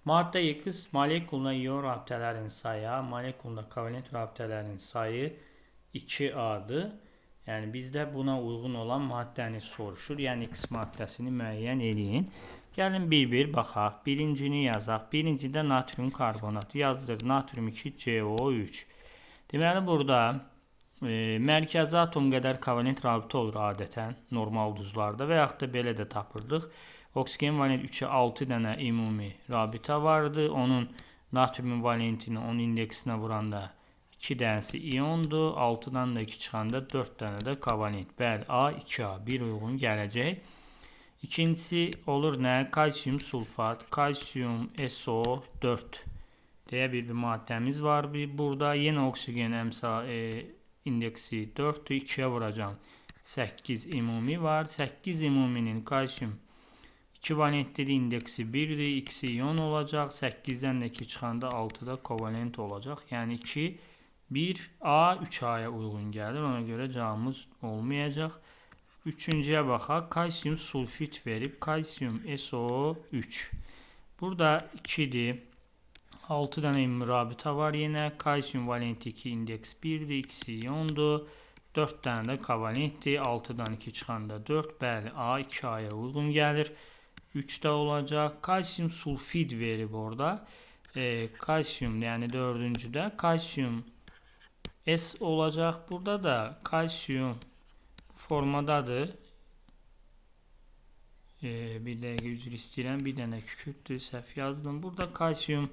Maddə X molekuluna iyon rabitələrin sayı, molekuluna kovalent rabitələrin sayı 2A'dır. Yəni bizdə buna uyğun olan maddəni soruşur. Yəni X maddəsini müəyyən eləyin. Gəlin bir-bir baxaq. Birincini yazaq. Birincidə natrium karbonatı yazdırıq. Natrium 2CO3. Deməli burada mərkəzi atom qədər kovalent rabitə olur adətən normal duzlarda və yaxud da belə də tapırdıq. Oksigen valent 3'e 6 dənə ümumi rabitə vardı. Onun natrium valentini onun indeksinə vuranda 2 dənəsi iyondur. 6-dan da 2 çıxanda 4 dənə də kovalent. Bəli, A, 2A bir uyğun gələcək. İkincisi olur nə? Kalsium sulfat, kalsium SO4 deyə bir maddəmiz var. Burada yenə oksigen indeksi 4'dür. 2'ye vuracağım. 8 ümumi var. 8 ümuminin kalsium 2 valentli indeksi 1'dir. İkisi iyon olacaq. 8'dən də 2 çıxanda 6'da kovalent olacaq. Yəni 2, 1, A, 3A'ya uyğun gəlir. Ona görə cavabımız olmayacaq. Üçüncüyə baxaq. Kalsium sulfit verib. Kalsium SO3. Burada 2'dir. 6 dənə ümumi rabitə var yenə. Kalsium valenti 2 indeks 1'dir. İkisi iyondur. 4 dənə də kovalentdir. 6'dan 2 çıxanda 4. Bəli, A, 2A'ya uyğun gəlir. 3'də olacaq. Kalsium sulfid verib orada. Kalsium yəni 4-cüdə. Kalsium S olacaq. Burada da kalsium formadadır. Bir dəqiqə üzr istəyirəm. Bir dənə kükürdür. Səhv yazdım. Burada kalsium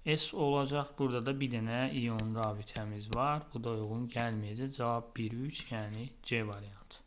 S olacaq. Burada da bir dənə iyon rabitəmiz var. Bu da uyğun gəlməyəcək. Cavab 1, 3 yəni C variantı.